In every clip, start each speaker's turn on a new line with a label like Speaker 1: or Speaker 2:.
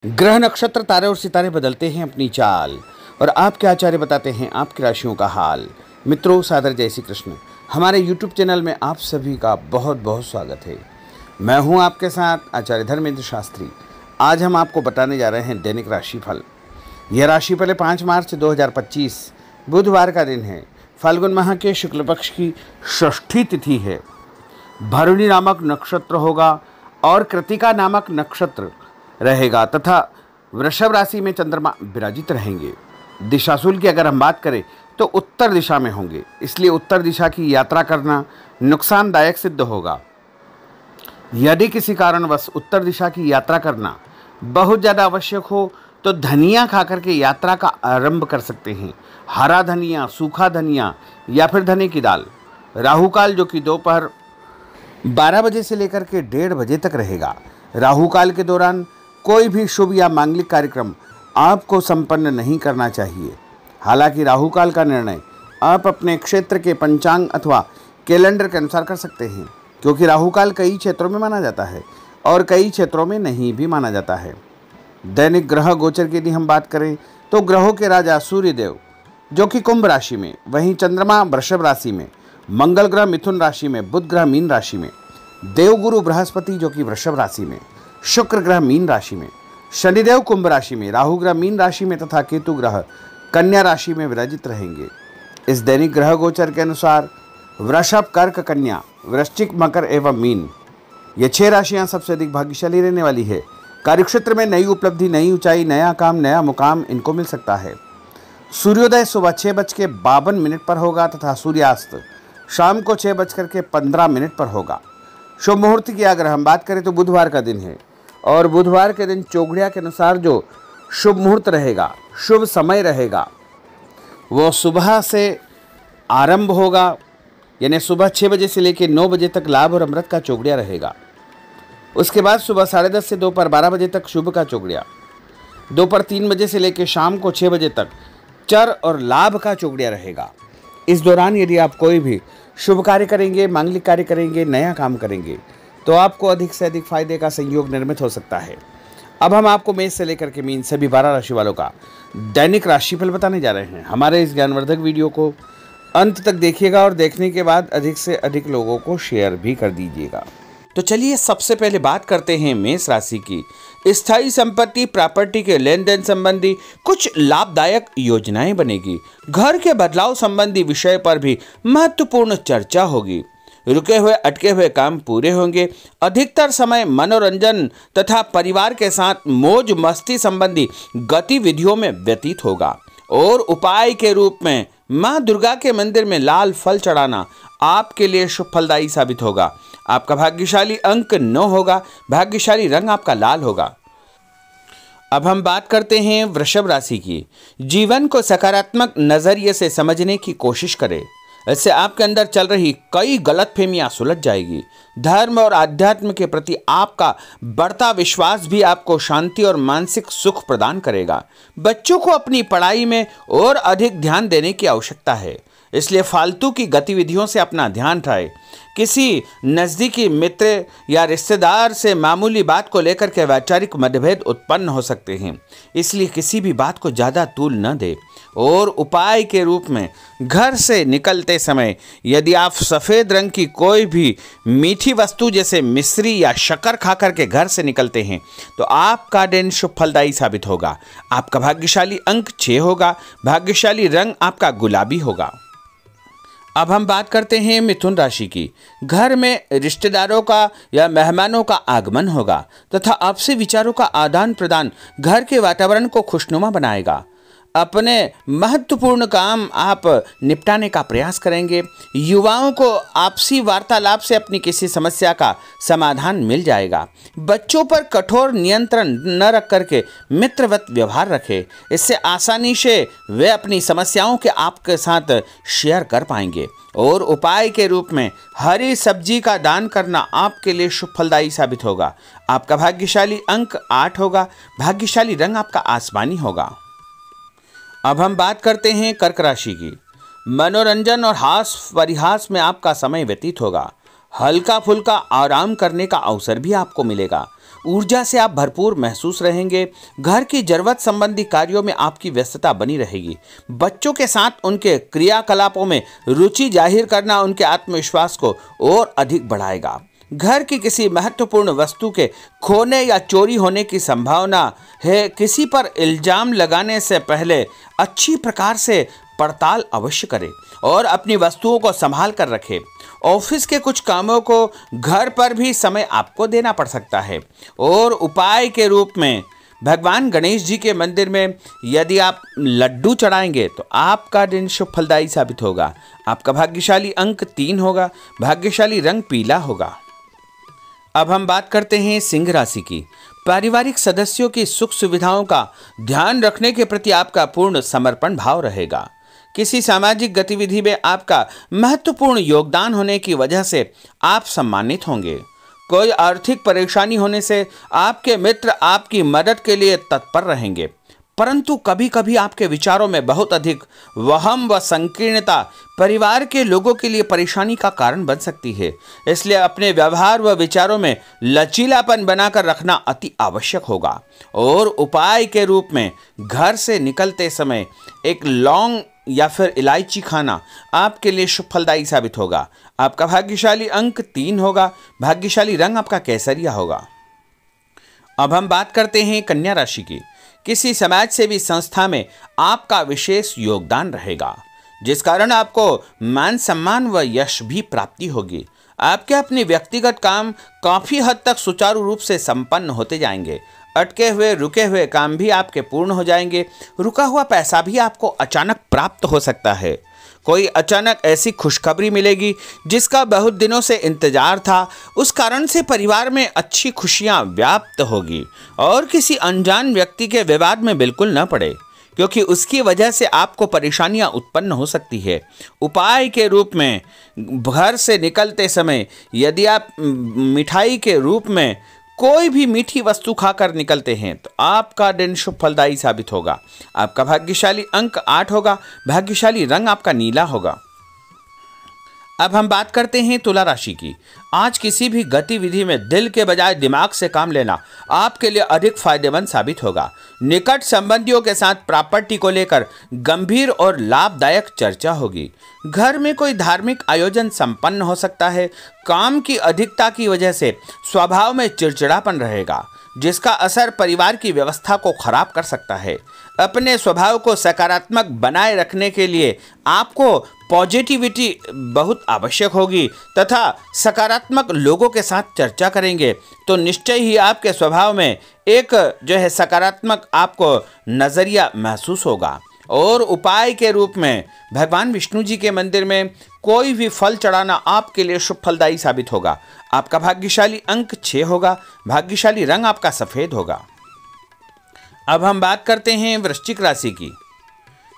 Speaker 1: ग्रह नक्षत्र तारे और सितारे बदलते हैं अपनी चाल और आपके आचार्य बताते हैं आपकी राशियों का हाल। मित्रों, सादर जय श्री कृष्ण। हमारे YouTube चैनल में आप सभी का बहुत बहुत स्वागत है। मैं हूं आपके साथ आचार्य धर्मेंद्र शास्त्री। आज हम आपको बताने जा रहे हैं दैनिक राशिफल। यह राशिफल 5 मार्च 2025 बुधवार का दिन है। फाल्गुन माह के शुक्ल पक्ष की षष्ठी तिथि है। भरणी नामक नक्षत्र होगा और कृतिका नामक नक्षत्र रहेगा तथा वृषभ राशि में चंद्रमा विराजित रहेंगे। दिशाशूल की अगर हम बात करें तो उत्तर दिशा में होंगे, इसलिए उत्तर दिशा की यात्रा करना नुकसानदायक सिद्ध होगा। यदि किसी कारणवश उत्तर दिशा की यात्रा करना बहुत ज़्यादा आवश्यक हो तो धनिया खाकर के यात्रा का आरंभ कर सकते हैं। हरा धनिया, सूखा धनिया या फिर धने की दाल। राहु काल जो कि दोपहर 12 बजे से लेकर के 1:30 बजे तक रहेगा। राहु काल के दौरान कोई भी शुभ या मांगलिक कार्यक्रम आपको संपन्न नहीं करना चाहिए। हालांकि राहु काल का निर्णय आप अपने क्षेत्र के पंचांग अथवा कैलेंडर के अनुसार कर सकते हैं, क्योंकि राहु काल कई क्षेत्रों में माना जाता है और कई क्षेत्रों में नहीं भी माना जाता है। दैनिक ग्रह गोचर की यदि हम बात करें तो ग्रहों के राजा सूर्यदेव जो कि कुंभ राशि में, वहीं चंद्रमा वृषभ राशि में, मंगल ग्रह मिथुन राशि में, बुध ग्रह मीन राशि में, देवगुरु बृहस्पति जो कि वृषभ राशि में, शुक्र ग्रह मीन राशि में, शनिदेव कुंभ राशि में, राहु ग्रह मीन राशि में तथा केतु ग्रह कन्या राशि में विराजित रहेंगे। इस दैनिक ग्रह गोचर के अनुसार वृषभ, कर्क, कन्या, वृश्चिक, मकर एवं मीन, ये 6 राशियां सबसे अधिक भाग्यशाली रहने वाली है। कार्यक्षेत्र में नई उपलब्धि, नई ऊंचाई, नया काम, नया मुकाम इनको मिल सकता है। सूर्योदय सुबह 6:52 पर होगा तथा सूर्यास्त शाम को 6:15 पर होगा। शुभ मुहूर्त की अगर हम बात करें तो बुधवार का दिन है और बुधवार के दिन चौघड़िया के अनुसार जो शुभ मुहूर्त रहेगा, शुभ समय रहेगा, वो सुबह से आरंभ होगा, यानी सुबह 6 बजे से लेकर 9 बजे तक लाभ और अमृत का चौघड़िया रहेगा। उसके बाद सुबह 10:30 से दोपहर 12 बजे तक शुभ का चौघड़िया, दोपहर 3 बजे से लेकर शाम को 6 बजे तक चर और लाभ का चौघड़िया रहेगा। इस दौरान यदि आप कोई भी शुभ कार्य करेंगे, मांगलिक कार्य करेंगे, नया काम करेंगे तो आपको अधिक से अधिक फायदे का संयोग निर्मित हो सकता है। अब हम आपको मेष से लेकर के मीन सभी 12 राशि वालों का दैनिक राशिफल बताने जा रहे हैं। हमारे इस ज्ञानवर्धक वीडियो को अंत तक देखिएगा और देखने के बाद अधिक से अधिक लोगों को शेयर भी कर दीजिएगा। तो चलिए सबसे पहले बात करते हैं मेष राशि की। स्थायी संपत्ति, प्रॉपर्टी के लेन देन संबंधी कुछ लाभदायक योजनाएं बनेगी। घर के बदलाव संबंधी विषय पर भी महत्वपूर्ण चर्चा होगी। रुके हुए अटके हुए काम पूरे होंगे। अधिकतर समय मनोरंजन तथा परिवार के साथ मौज मस्ती संबंधी गतिविधियों में व्यतीत होगा और उपाय के रूप में मां दुर्गा के मंदिर में लाल फल चढ़ाना आपके लिए शुभ फलदायी साबित होगा। आपका भाग्यशाली अंक 9 होगा। भाग्यशाली रंग आपका लाल होगा। अब हम बात करते हैं वृषभ राशि की। जीवन को सकारात्मक नजरिए से समझने की कोशिश करें। इससे आपके अंदर चल रही कई गलतफहमियां सुलझ जाएगी। धर्म और आध्यात्म के प्रति आपका बढ़ता विश्वास भी आपको शांति और मानसिक सुख प्रदान करेगा। बच्चों को अपनी पढ़ाई में और अधिक ध्यान देने की आवश्यकता है, इसलिए फालतू की गतिविधियों से अपना ध्यान हटाएं। किसी नज़दीकी मित्र या रिश्तेदार से मामूली बात को लेकर के वैचारिक मतभेद उत्पन्न हो सकते हैं, इसलिए किसी भी बात को ज़्यादा तूल न दें। और उपाय के रूप में घर से निकलते समय यदि आप सफ़ेद रंग की कोई भी मीठी वस्तु जैसे मिश्री या शक्कर खाकर के घर से निकलते हैं तो आपका दिन शुभ फलदायी साबित होगा। आपका भाग्यशाली अंक 6 होगा। भाग्यशाली रंग आपका गुलाबी होगा। अब हम बात करते हैं मिथुन राशि की। घर में रिश्तेदारों का या मेहमानों का आगमन होगा तथा आपसी विचारों का आदान प्रदान घर के वातावरण को खुशनुमा बनाएगा। अपने महत्वपूर्ण काम आप निपटाने का प्रयास करेंगे। युवाओं को आपसी वार्तालाप से अपनी किसी समस्या का समाधान मिल जाएगा। बच्चों पर कठोर नियंत्रण न रख करके मित्रवत व्यवहार रखें, इससे आसानी से वे अपनी समस्याओं के आपके साथ शेयर कर पाएंगे। और उपाय के रूप में हरी सब्जी का दान करना आपके लिए शुभ फलदायी साबित होगा। आपका भाग्यशाली अंक 8 होगा। भाग्यशाली रंग आपका आसमानी होगा। अब हम बात करते हैं कर्क राशि की। मनोरंजन और हास परिहास में आपका समय व्यतीत होगा। हल्का फुल्का आराम करने का अवसर भी आपको मिलेगा। ऊर्जा से आप भरपूर महसूस रहेंगे। घर की जरूरत संबंधी कार्यों में आपकी व्यस्तता बनी रहेगी। बच्चों के साथ उनके क्रियाकलापों में रुचि जाहिर करना उनके आत्मविश्वास को और अधिक बढ़ाएगा। घर की किसी महत्वपूर्ण वस्तु के खोने या चोरी होने की संभावना है। किसी पर इल्जाम लगाने से पहले अच्छी प्रकार से पड़ताल अवश्य करें और अपनी वस्तुओं को संभाल कर रखें। ऑफिस के कुछ कामों को घर पर भी समय आपको देना पड़ सकता है। और उपाय के रूप में भगवान गणेश जी के मंदिर में यदि आप लड्डू चढ़ाएंगे तो आपका दिन शुभ फलदायी साबित होगा। आपका भाग्यशाली अंक 3 होगा। भाग्यशाली रंग पीला होगा। अब हम बात करते हैं सिंह राशि की। पारिवारिक सदस्यों की सुख सुविधाओं का ध्यान रखने के प्रति आपका पूर्ण समर्पण भाव रहेगा। किसी सामाजिक गतिविधि में आपका महत्वपूर्ण योगदान होने की वजह से आप सम्मानित होंगे। कोई आर्थिक परेशानी होने से आपके मित्र आपकी मदद के लिए तत्पर रहेंगे, परंतु कभी कभी आपके विचारों में बहुत अधिक वहम व संकीर्णता परिवार के लोगों के लिए परेशानी का कारण बन सकती है। इसलिए अपने व्यवहार व विचारों में लचीलापन बनाकर रखना अति आवश्यक होगा। और उपाय के रूप में घर से निकलते समय एक लौंग या फिर इलायची खाना आपके लिए शुभ फलदायी साबित होगा। आपका भाग्यशाली अंक 3 होगा। भाग्यशाली रंग आपका केसरिया होगा। अब हम बात करते हैं कन्या राशि की। किसी समाज सेवी संस्था में आपका विशेष योगदान रहेगा, जिस कारण आपको मान सम्मान व यश भी प्राप्ति होगी। आपके अपने व्यक्तिगत काम काफी हद तक सुचारू रूप से संपन्न होते जाएंगे। अटके हुए रुके हुए काम भी आपके पूर्ण हो जाएंगे। रुका हुआ पैसा भी आपको अचानक प्राप्त हो सकता है। कोई अचानक ऐसी खुशखबरी मिलेगी जिसका बहुत दिनों से इंतजार था। उस कारण से परिवार में अच्छी खुशियां व्याप्त होगी। और किसी अनजान व्यक्ति के विवाद में बिल्कुल न पड़े, क्योंकि उसकी वजह से आपको परेशानियां उत्पन्न हो सकती है। उपाय के रूप में घर से निकलते समय यदि आप मिठाई के रूप में कोई भी मीठी वस्तु खाकर निकलते हैं तो आपका दिन शुभ फलदायी साबित होगा। आपका भाग्यशाली अंक 8 होगा। भाग्यशाली रंग आपका नीला होगा। अब हम बात करते हैं तुला राशि की। आज किसी भी गतिविधि में दिल के बजाय दिमाग से काम लेना आपके लिए अधिक फायदेमंद साबित होगा। निकट संबंधियों के साथ प्रॉपर्टी को लेकर गंभीर और लाभदायक चर्चा होगी। घर में कोई धार्मिक आयोजन संपन्न हो सकता है। काम की अधिकता की वजह से स्वभाव में चिड़चिड़ापन रहेगा, जिसका असर परिवार की व्यवस्था को खराब कर सकता है। अपने स्वभाव को सकारात्मक बनाए रखने के लिए आपको पॉजिटिविटी बहुत आवश्यक होगी तथा सकारात्मक लोगों के साथ चर्चा करेंगे तो निश्चय ही आपके स्वभाव में एक सकारात्मक आपको नज़रिया महसूस होगा। और उपाय के रूप में भगवान विष्णु जी के मंदिर में कोई भी फल चढ़ाना आपके लिए शुभ फलदायी साबित होगा। आपका भाग्यशाली अंक 6 होगा। भाग्यशाली रंग आपका सफ़ेद होगा। अब हम बात करते हैं वृश्चिक राशि की।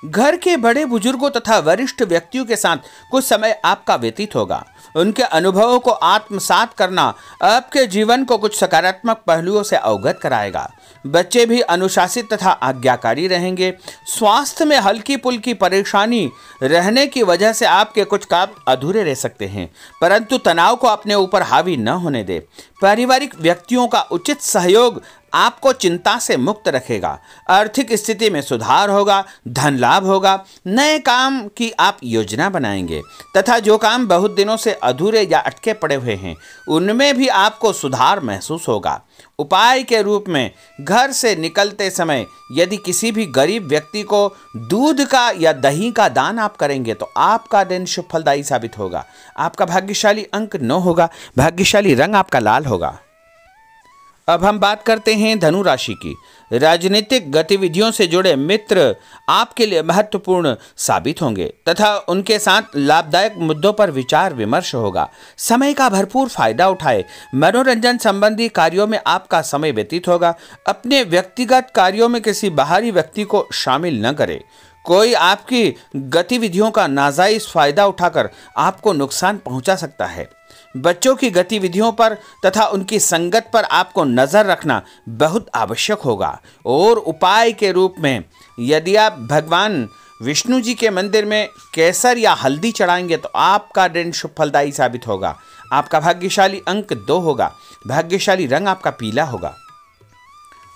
Speaker 1: घर के बड़े बुजुर्गों तथा वरिष्ठ व्यक्तियों के साथ कुछ समय आपका व्यतीत होगा। उनके अनुभवों को आत्मसात करना आपके जीवन को कुछ सकारात्मक पहलुओं से अवगत कराएगा। बच्चे भी अनुशासित तथा आज्ञाकारी रहेंगे। स्वास्थ्य में हल्की पुल्की परेशानी रहने की वजह से आपके कुछ काम अधूरे रह सकते हैं, परंतु तनाव को अपने ऊपर हावी न होने दे। पारिवारिक व्यक्तियों का उचित सहयोग आपको चिंता से मुक्त रखेगा। आर्थिक स्थिति में सुधार होगा। धन लाभ होगा। नए काम की आप योजना बनाएंगे तथा जो काम बहुत दिनों से अधूरे या अटके पड़े हुए हैं उनमें भी आपको सुधार महसूस होगा। उपाय के रूप में घर से निकलते समय यदि किसी भी गरीब व्यक्ति को दूध का या दही का दान आप करेंगे तो आपका दिन शुभ फलदायी साबित होगा। आपका भाग्यशाली अंक 9 होगा। भाग्यशाली रंग आपका लाल होगा। अब हम बात करते हैं धनु राशि की। राजनीतिक गतिविधियों से जुड़े मित्र आपके लिए महत्वपूर्ण साबित होंगे तथा उनके साथ लाभदायक मुद्दों पर विचार विमर्श होगा। समय का भरपूर फायदा उठाए। मनोरंजन संबंधी कार्यों में आपका समय व्यतीत होगा। अपने व्यक्तिगत कार्यों में किसी बाहरी व्यक्ति को शामिल न करें। कोई आपकी गतिविधियों का नाजायज फायदा उठाकर आपको नुकसान पहुंचा सकता है। बच्चों की गतिविधियों पर तथा उनकी संगत पर आपको नज़र रखना बहुत आवश्यक होगा। और उपाय के रूप में यदि आप भगवान विष्णु जी के मंदिर में केसर या हल्दी चढ़ाएंगे तो आपका दिन शुभ फलदायी साबित होगा। आपका भाग्यशाली अंक 2 होगा। भाग्यशाली रंग आपका पीला होगा।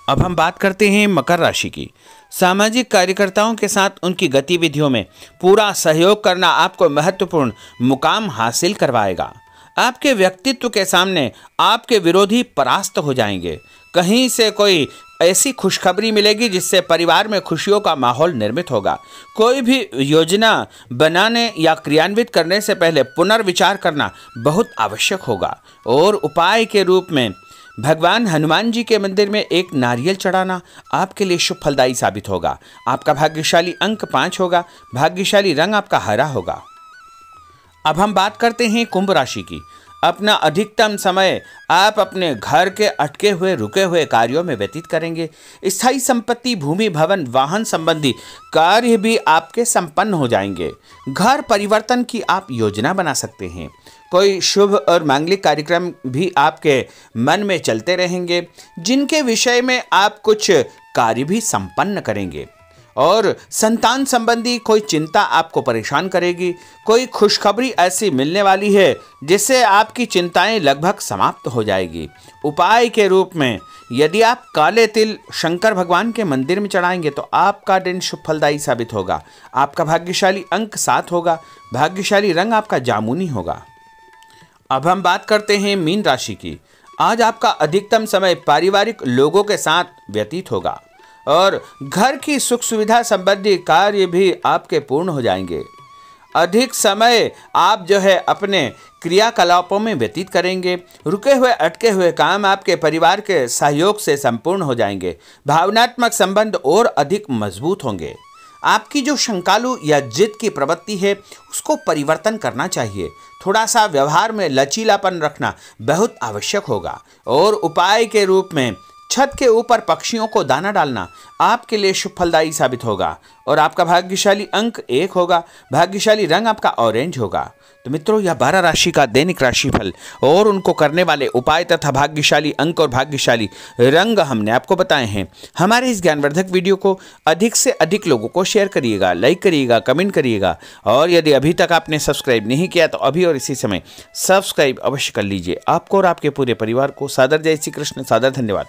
Speaker 1: अब हम बात करते हैं मकर राशि की। सामाजिक कार्यकर्ताओं के साथ उनकी गतिविधियों में पूरा सहयोग करना आपको महत्वपूर्ण मुकाम हासिल करवाएगा। आपके व्यक्तित्व के सामने आपके विरोधी परास्त हो जाएंगे। कहीं से कोई ऐसी खुशखबरी मिलेगी जिससे परिवार में खुशियों का माहौल निर्मित होगा। कोई भी योजना बनाने या क्रियान्वित करने से पहले पुनर्विचार करना बहुत आवश्यक होगा। और उपाय के रूप में भगवान हनुमान जी के मंदिर में एक नारियल चढ़ाना आपके लिए शुभ फलदायी साबित होगा। आपका भाग्यशाली अंक 5 होगा। भाग्यशाली रंग आपका हरा होगा। अब हम बात करते हैं कुंभ राशि की। अपना अधिकतम समय आप अपने घर के अटके हुए रुके हुए कार्यों में व्यतीत करेंगे। स्थायी संपत्ति, भूमि, भवन, वाहन संबंधी कार्य भी आपके संपन्न हो जाएंगे। घर परिवर्तन की आप योजना बना सकते हैं। कोई शुभ और मांगलिक कार्यक्रम भी आपके मन में चलते रहेंगे, जिनके विषय में आप कुछ कार्य भी संपन्न करेंगे। और संतान संबंधी कोई चिंता आपको परेशान करेगी। कोई खुशखबरी ऐसी मिलने वाली है जिससे आपकी चिंताएं लगभग समाप्त हो जाएगी। उपाय के रूप में यदि आप काले तिल शंकर भगवान के मंदिर में चढ़ाएंगे तो आपका दिन शुभ फलदायी साबित होगा। आपका भाग्यशाली अंक 7 होगा। भाग्यशाली रंग आपका जामुनी होगा। अब हम बात करते हैं मीन राशि की। आज आपका अधिकतम समय पारिवारिक लोगों के साथ व्यतीत होगा और घर की सुख सुविधा संबंधी कार्य भी आपके पूर्ण हो जाएंगे। अधिक समय आप अपने क्रियाकलापों में व्यतीत करेंगे। रुके हुए अटके हुए काम आपके परिवार के सहयोग से संपूर्ण हो जाएंगे। भावनात्मक संबंध और अधिक मजबूत होंगे। आपकी जो शंकालु या जिद की प्रवृत्ति है उसको परिवर्तन करना चाहिए। थोड़ा सा व्यवहार में लचीलापन रखना बहुत आवश्यक होगा। और उपाय के रूप में छत के ऊपर पक्षियों को दाना डालना आपके लिए शुभ फलदायी साबित होगा। और आपका भाग्यशाली अंक 1 होगा। भाग्यशाली रंग आपका ऑरेंज होगा। तो मित्रों, यह 12 राशि का दैनिक राशिफल और उनको करने वाले उपाय तथा भाग्यशाली अंक और भाग्यशाली रंग हमने आपको बताए हैं। हमारे इस ज्ञानवर्धक वीडियो को अधिक से अधिक लोगों को शेयर करिएगा, लाइक करिएगा, कमेंट करिएगा। और यदि अभी तक आपने सब्सक्राइब नहीं किया तो अभी और इसी समय सब्सक्राइब अवश्य कर लीजिए। आपको और आपके पूरे परिवार को सादर जय श्री कृष्ण, सादर धन्यवाद।